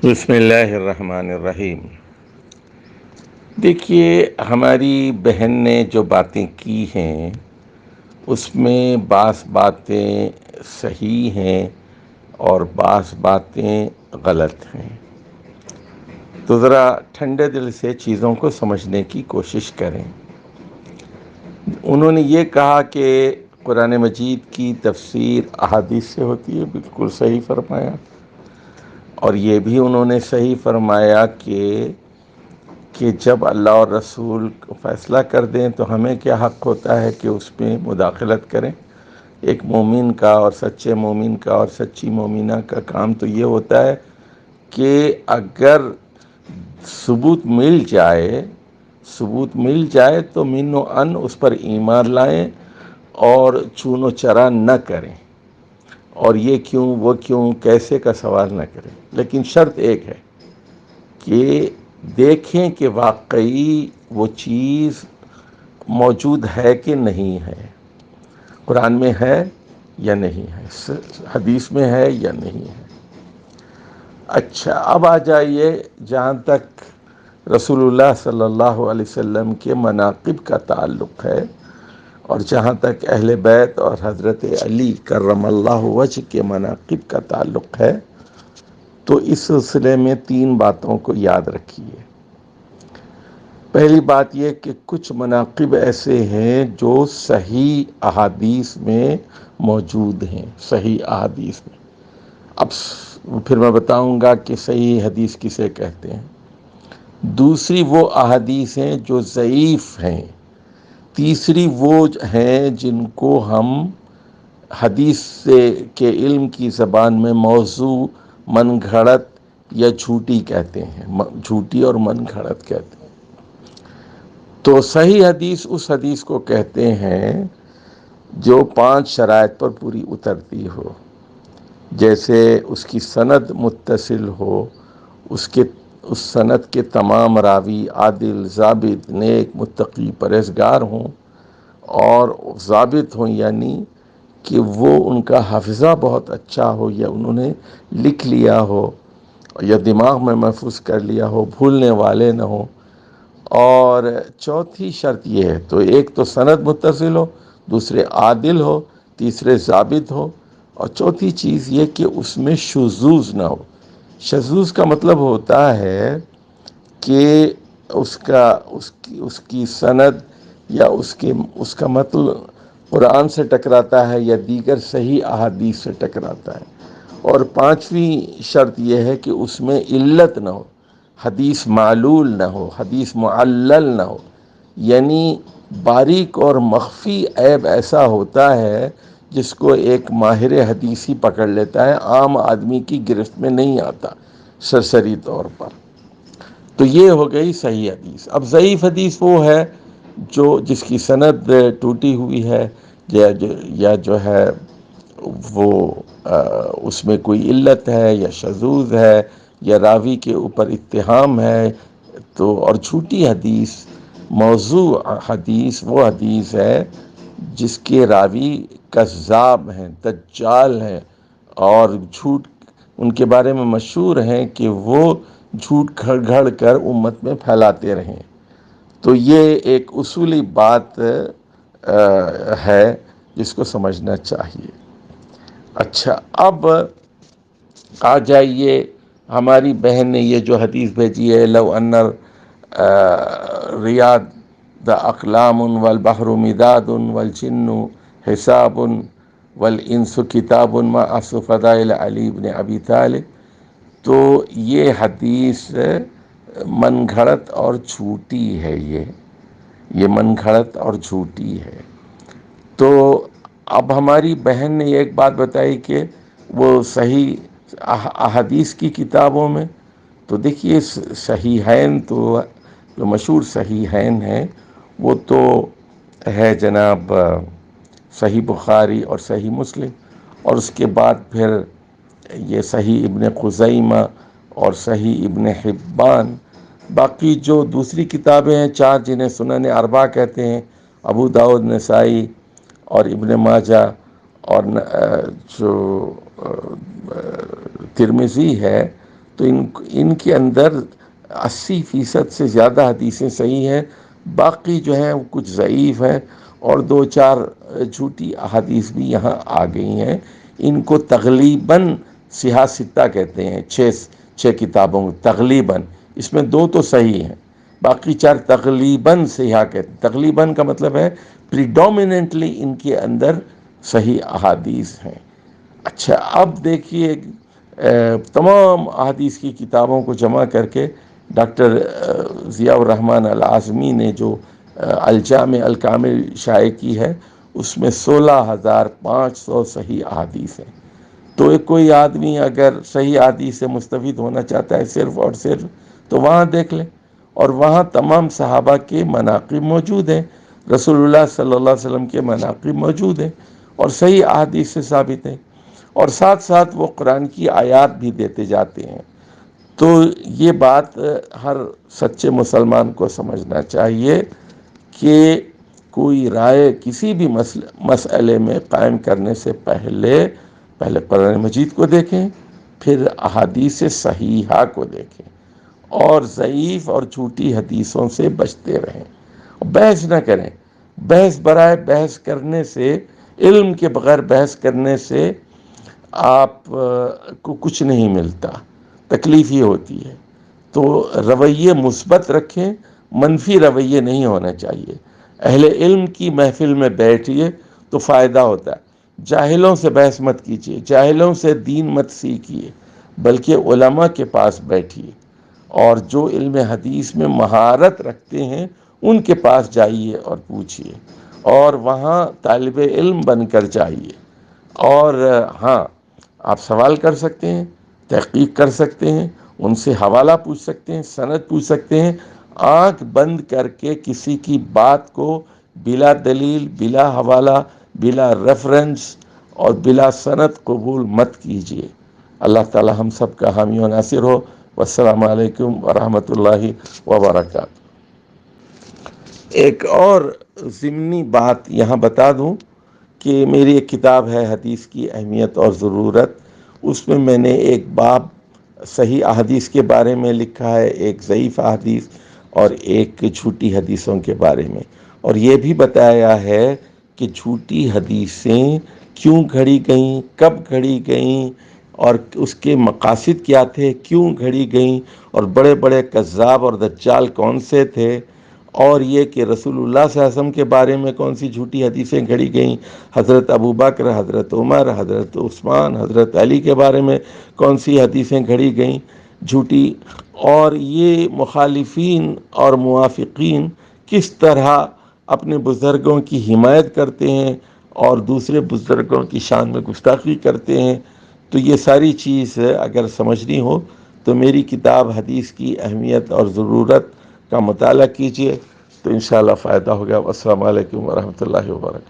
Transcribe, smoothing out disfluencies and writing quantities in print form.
بسم اللہ الرحمن الرحیم۔ دیکھیے، ہماری بہن نے جو باتیں کی ہیں اس میں بعض باتیں صحیح ہیں اور بعض باتیں غلط ہیں، تو ذرا ٹھنڈے دل سے چیزوں کو سمجھنے کی کوشش کریں۔ انہوں نے یہ کہا کہ قرآن مجید کی تفسیر احادیث سے ہوتی ہے، بالکل صحیح فرمایا۔ اور یہ بھی انہوں نے صحیح فرمایا کہ جب اللہ اور رسول فیصلہ کر دیں تو ہمیں کیا حق ہوتا ہے کہ اس میں مداخلت کریں۔ ایک مومن کا اور سچے مومن کا اور سچی مومنہ کا کام تو یہ ہوتا ہے کہ اگر ثبوت مل جائے تو من و ان اس پر ایمان لائیں اور چون و چرا نہ کریں، اور یہ کیوں وہ کیوں کیسے کا سوال نہ کریں۔ لیکن شرط ایک ہے کہ دیکھیں کہ واقعی وہ چیز موجود ہے کہ نہیں ہے، قرآن میں ہے یا نہیں ہے، حدیث میں ہے یا نہیں ہے۔ اچھا، اب آ جائیے جہاں تک رسول اللہ صلی اللہ علیہ وسلم کے مناقب کا تعلق ہے، اور جہاں تک اہل بیت اور حضرت علی کرم اللہ وجہ کے مناقب کا تعلق ہے، تو اس سلسلے میں 3 باتوں کو یاد رکھیے۔ پہلی بات یہ کہ کچھ مناقب ایسے ہیں جو صحیح احادیث میں موجود ہیں، صحیح احادیث میں۔ اب پھر میں بتاؤں گا کہ صحیح حدیث کسے کہتے ہیں۔ دوسری وہ احادیث ہیں جو ضعیف ہیں۔ تیسری وہ ہیں جن کو ہم حدیث کے علم کی زبان میں موضوع، من گھڑت یا جھوٹی کہتے ہیں، جھوٹی اور من گھڑت کہتے ہیں۔ تو صحیح حدیث اس حدیث کو کہتے ہیں جو 5 شرائط پر پوری اترتی ہو، جیسے اس کی سند متصل ہو، اس سند کے تمام راوی عادل، ضابط، نیک، متقی، پرہیزگار ہوں، اور ضابط ہوں یعنی کہ وہ ان کا حافظہ بہت اچھا ہو، یا انہوں نے لکھ لیا ہو یا دماغ میں محفوظ کر لیا ہو، بھولنے والے نہ ہوں۔ اور چوتھی شرط یہ ہے، تو ایک تو سند متصل ہو، دوسرے عادل ہو، تیسرے ضابط ہو، اور چوتھی چیز یہ کہ اس میں شذوذ نہ ہو۔ شذوذ کا مطلب ہوتا ہے کہ اس کی سند یا اس کا مطلب قرآن سے ٹکراتا ہے یا دیگر صحیح احادیث سے ٹکراتا ہے۔ اور 5ویں شرط یہ ہے کہ اس میں علت نہ ہو، حدیث معلول نہ ہو، حدیث معلل نہ ہو، یعنی باریک اور مخفی عیب ایسا ہوتا ہے جس کو ایک ماہر حدیثی پکڑ لیتا ہے، عام آدمی کی گرفت میں نہیں آتا سرسری طور پر۔ تو یہ ہو گئی صحیح حدیث۔ اب ضعیف حدیث وہ ہے جس کی سند ٹوٹی ہوئی ہے، یا جو ہے وہ اس میں کوئی علت ہے یا شذوذ ہے یا راوی کے اوپر اتہام ہے۔ تو اور جھوٹی حدیث، موضوع حدیث وہ حدیث ہے جس کے راوی کذاب ہیں، دجال ہیں، اور جھوٹ ان کے بارے میں مشہور ہیں کہ وہ جھوٹ گھڑ گھڑ کر امت میں پھیلاتے رہیں۔ تو یہ ایک اصولی بات ہے جس کو سمجھنا چاہیے۔ اچھا، اب آ جائیے، ہماری بہن نے یہ جو حدیث بھیجی ہے، لو ان ریاض دا اقلام والبحر مداد والجن حساب والانس کتاب ما فضائل علی بن ابی طالب۔ تو یہ حدیث من گھڑت اور جھوٹی ہے، یہ من گھڑت اور جھوٹی ہے۔ تو اب ہماری بہن نے ایک بات بتائی کہ وہ صحیح احادیث کی کتابوں میں، تو دیکھیے صحیحین تو جو مشہور صحیحین ہیں وہ تو ہے جناب صحیح بخاری اور صحیح مسلم، اور اس کے بعد پھر یہ صحیح ابن خزیمہ اور صحیح ابن حبان۔ باقی جو دوسری کتابیں ہیں 4 جنہیں سنن اربعہ کہتے ہیں، ابو داؤد، نسائی اور ابن ماجہ، اور جو ترمذی ہے، تو ان کے اندر 80% سے زیادہ حدیثیں صحیح ہیں، باقی جو ہیں وہ کچھ ضعیف ہیں، اور 2-4 جھوٹی احادیث بھی یہاں آ گئی ہیں۔ ان کو تغلیباً صحاح ستہ کہتے ہیں، چھ کتابوں کو تغلیباً، اس میں 2 تو صحیح ہیں، باقی 4 تغلیباً صحیح کہتے ہیں۔ تغلیباً کا مطلب ہے پریڈومیننٹلی ان کے اندر صحیح احادیث ہیں۔ اچھا، اب دیکھیے تمام احادیث کی کتابوں کو جمع کر کے ڈاکٹر ضیاء الرحمن العازمی نے جو الجامع الکامل شائع کی ہے، اس میں 16,500 صحیح احادیث ہیں۔ تو کوئی آدمی اگر صحیح حدیث سے مستفید ہونا چاہتا ہے صرف اور صرف، تو وہاں دیکھ لیں، اور وہاں تمام صحابہ کے مناقب موجود ہیں، رسول اللہ صلی اللہ علیہ وسلم کے مناقب موجود ہیں، اور صحیح احادیث سے ثابت ہیں، اور ساتھ ساتھ وہ قرآن کی آیات بھی دیتے جاتے ہیں۔ تو یہ بات ہر سچے مسلمان کو سمجھنا چاہیے کہ کوئی رائے کسی بھی مسئلے میں قائم کرنے سے پہلے قرآن مجید کو دیکھیں، پھر احادیث صحیحہ کو دیکھیں، اور ضعیف اور جھوٹی حدیثوں سے بچتے رہیں، بحث نہ کریں۔ بحث برائے بحث کرنے سے، علم کے بغیر بحث کرنے سے آپ کو کچھ نہیں ملتا، تکلیف ہی ہوتی ہے۔ تو رویے مثبت رکھیں، منفی رویے نہیں ہونا چاہیے۔ اہل علم کی محفل میں بیٹھیے تو فائدہ ہوتا ہے۔ جاہلوں سے بحث مت کیجیے، جاہلوں سے دین مت سیکھیے، بلکہ علماء کے پاس بیٹھیے، اور جو علم حدیث میں مہارت رکھتے ہیں ان کے پاس جائیے اور پوچھیے، اور وہاں طالب علم بن کر جائیے۔ اور ہاں، آپ سوال کر سکتے ہیں، تحقیق کر سکتے ہیں، ان سے حوالہ پوچھ سکتے ہیں، سند پوچھ سکتے ہیں۔ آنکھ بند کر کے کسی کی بات کو بلا دلیل، بلا حوالہ، بلا ریفرنس اور بلا سند قبول مت کیجیے۔ اللہ تعالی ہم سب کا حامی و ناصر ہو۔ والسلام علیکم ورحمۃ اللہ وبرکاتہ۔ ایک اور ضمنی بات یہاں بتا دوں کہ میری ایک کتاب ہے حدیث کی اہمیت اور ضرورت، اس میں میں نے ایک باب صحیح احادیث کے بارے میں لکھا ہے، ایک ضعیف احادیث اور ایک جھوٹی حدیثوں کے بارے میں، اور یہ بھی بتایا ہے کہ جھوٹی حدیثیں کیوں گھڑی گئیں، کب گھڑی گئیں، اور اس کے مقاصد کیا تھے، کیوں گھڑی گئیں، اور بڑے بڑے کذاب اور دجال کون سے تھے، اور یہ کہ رسول اللہ صلی اللہ علیہ وسلم کے بارے میں کون سی جھوٹی حدیثیں گھڑی گئیں، حضرت ابوبکر، حضرت عمر، حضرت عثمان، حضرت علی کے بارے میں کون سی حدیثیں گھڑی گئیں جھوٹی، اور یہ مخالفین اور موافقین کس طرح اپنے بزرگوں کی حمایت کرتے ہیں اور دوسرے بزرگوں کی شان میں گستاخی کرتے ہیں۔ تو یہ ساری چیز اگر سمجھنی ہو تو میری کتاب حدیث کی اہمیت اور ضرورت کا مطالعہ کیجیے، تو انشاءاللہ فائدہ ہوگا۔ السلام علیکم ورحمۃ اللہ وبرکاتہ۔